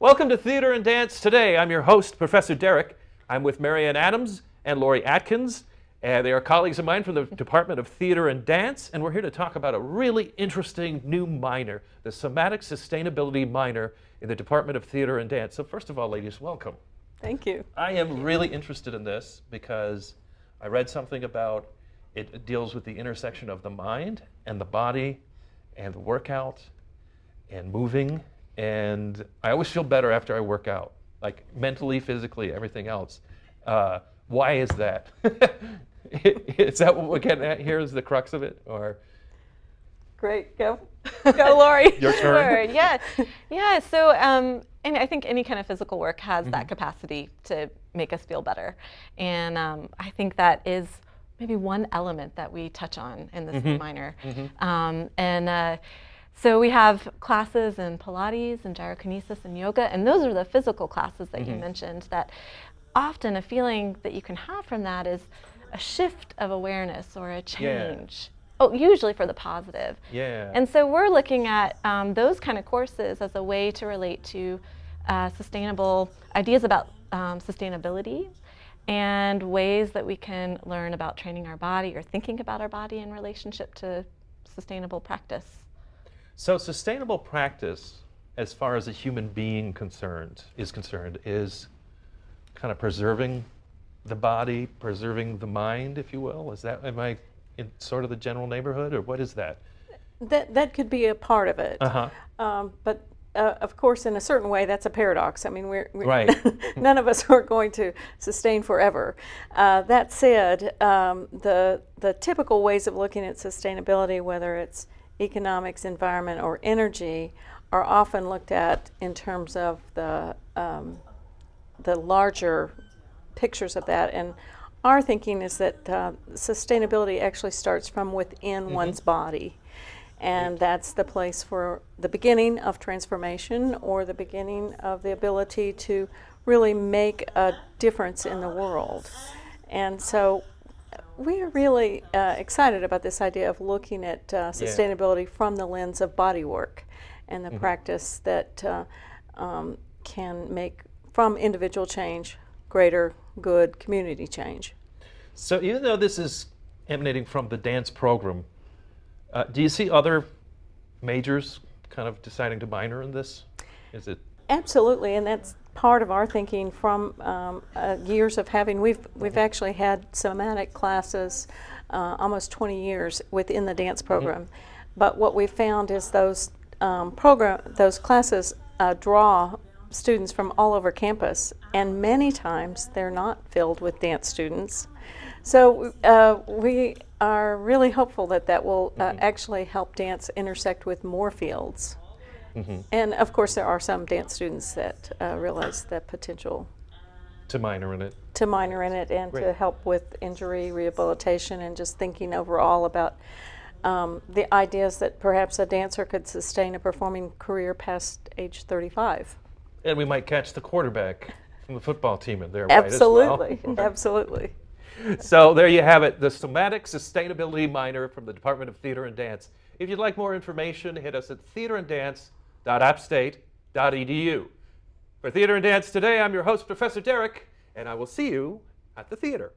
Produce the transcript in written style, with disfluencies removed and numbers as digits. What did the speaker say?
Welcome to Theater and Dance Today. I'm your host, Professor Derek. I'm with Marianne Adams and Lori Atkins. They are colleagues of mine from the Department of Theater and Dance, and we're here to talk about a really interesting new minor, the Somatic Sustainability minor in the Department of Theater and Dance. So first of all, ladies, welcome. Thank you. I am really interested in this because I read something about it deals with the intersection of the mind and the body and the workout and moving. And I always feel better after I work out, like mentally, physically, everything else. Why is that? Is that what we're getting at here? Is the crux of it, or? Great, go, Lori. Your turn. Sure. Yeah. So, and I think any kind of physical work has that capacity to make us feel better, and I think that is maybe one element that we touch on in this minor. So we have classes in Pilates and gyrokinesis and yoga, and those are the physical classes that you mentioned. That often a feeling that you can have from that is a shift of awareness or a change. Oh, usually for the positive. Yeah. And so we're looking at those kind of courses as a way to relate to sustainable ideas about sustainability and ways that we can learn about training our body or thinking about our body in relationship to sustainable practice. So sustainable practice, as far as a human being is concerned, is kind of preserving the body, preserving the mind, if you will. Am I in sort of the general neighborhood, or what is that? That could be a part of it. But of course, in a certain way, that's a paradox. I mean, we're right. None of us are going to sustain forever. That said, the typical ways of looking at sustainability, whether it's economics, environment, or energy, are often looked at in terms of the larger pictures of that. And our thinking is that sustainability actually starts from within one's body. And that's the place for the beginning of transformation, or the beginning of the ability to really make a difference in the world. And so we are really excited about this idea of looking at sustainability from the lens of body work and the practice that can make from individual change greater good community change. So even though this is emanating from the dance program, do you see other majors kind of deciding to minor in this? Is it? Absolutely, and that's part of our thinking from years of having. We've actually had somatic classes almost 20 years within the dance program. But what we found is those classes draw students from all over campus, and many times they're not filled with dance students. So we are really hopeful that will actually help dance intersect with more fields. And of course, there are some dance students that realize the potential to minor in it. And to help with injury rehabilitation, and just thinking overall about the ideas that perhaps a dancer could sustain a performing career past age 35. And we might catch the quarterback from the football team in there. Absolutely, right, as well. Absolutely. So there you have it, the Somatic Sustainability minor from the Department of Theater and Dance. If you'd like more information, hit us at theateranddance.appstate.edu. For Theater and Dance Today, I'm your host, Professor Derek, and I will see you at the theater.